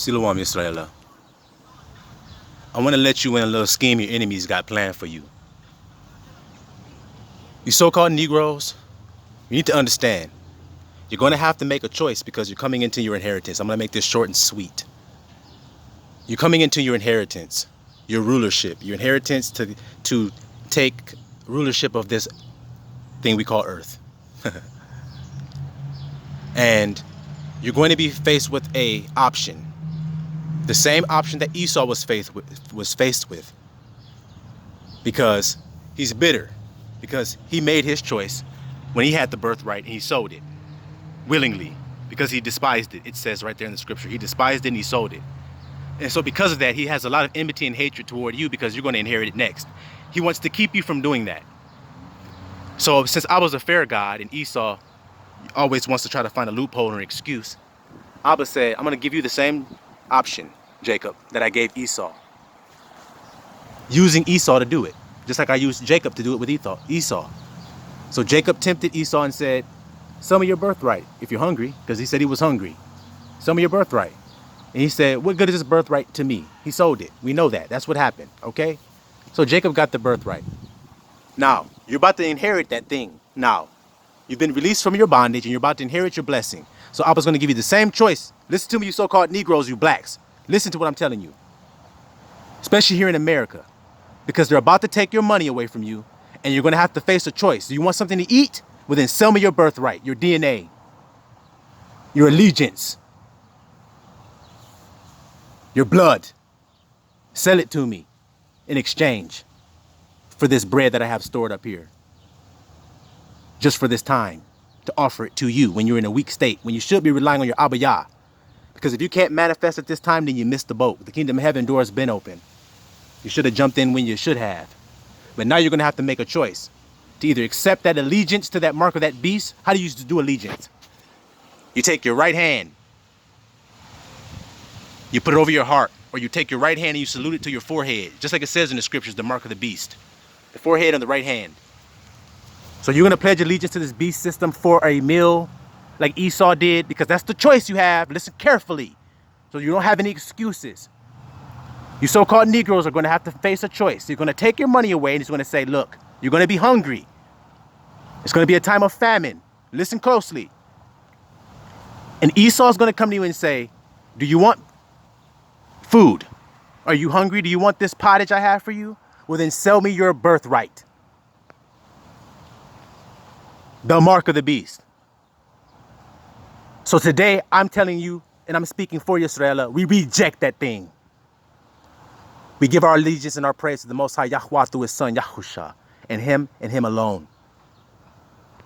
Silouam Yisrael, I want to let you in a little scheme your enemies got planned for you. You so-called Negroes, you need to understand, you're going to have to make a choice because you're coming into your inheritance. I'm going to make this short and sweet. You're coming into your inheritance, your rulership, your inheritance to take rulership of this thing we call earth. And you're going to be faced with a option. The same option that Esau was faced with. Because he's bitter. Because he made his choice when he had the birthright and he sold it. Willingly. Because he despised it. It says right there in the scripture. He despised it and he sold it. And so because of that, he has a lot of enmity and hatred toward you because you're going to inherit it next. He wants to keep you from doing that. So since I was a fair God and Esau always wants to try to find a loophole or an excuse, Abba said, I'm going to give you the same option, Jacob, that I gave Esau. Using Esau to do it. Just like I used Jacob to do it with Esau. So Jacob tempted Esau and said, sell me your birthright if you're hungry, because he said he was hungry. Sell me your birthright. And he said, what good is this birthright to me? He sold it. We know that. That's what happened. Okay? So Jacob got the birthright. Now, you're about to inherit that thing. Now, you've been released from your bondage and you're about to inherit your blessing. So Abba's going to give you the same choice. Listen to me, you so-called Negroes, you blacks. Listen to what I'm telling you. Especially here in America. Because they're about to take your money away from you and you're going to have to face a choice. Do you want something to eat? Well, then sell me your birthright, your DNA, your allegiance, your blood. Sell it to me in exchange for this bread that I have stored up here. Just for this time, to offer it to you when you're in a weak state, when you should be relying on your Abba Yah. Because if you can't manifest at this time, then you missed the boat. The kingdom of heaven door has been open. You should have jumped in when you should have. But now you're going to have to make a choice to either accept that allegiance to that mark of that beast. How do you used to do allegiance? You take your right hand, you put it over your heart, or you take your right hand and you salute it to your forehead, just like it says in the scriptures, the mark of the beast. The forehead on the right hand. So you're going to pledge allegiance to this beast system for a meal like Esau did, because that's the choice you have. Listen carefully, so you don't have any excuses. You so-called Negroes are going to have to face a choice. You're going to take your money away and he's going to say, look, you're going to be hungry. It's going to be a time of famine. Listen closely. And Esau's going to come to you and say, do you want food? Are you hungry? Do you want this pottage I have for you? Well, then sell me your birthright. The mark of the beast. So today I'm telling you, and I'm speaking for Yisrael, we reject that thing. We give our allegiance and our praise to the Most High Yahweh through his son Yahusha and him alone.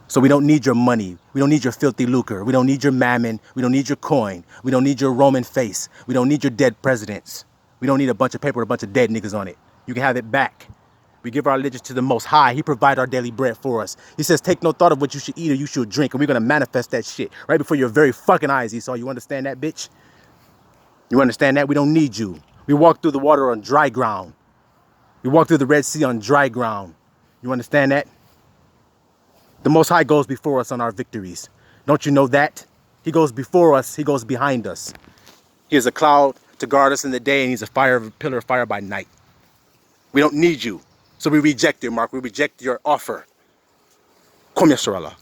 So we don't need your money. We don't need your filthy lucre. We don't need your mammon. We don't need your coin. We don't need your Roman face. We don't need your dead presidents. We don't need a bunch of paper with a bunch of dead niggas on it. You can have it back. We give our allegiance to the Most High. He provides our daily bread for us. He says, take no thought of what you should eat or you should drink. And we're going to manifest that shit right before your very fucking eyes, Esau. You understand that, bitch? You understand that? We don't need you. We walk through the water on dry ground. We walk through the Red Sea on dry ground. You understand that? The Most High goes before us on our victories. Don't you know that? He goes before us. He goes behind us. He is a cloud to guard us in the day, and he's a pillar of fire by night. We don't need you. So we reject your mark. We reject your offer. Kom Yisrael.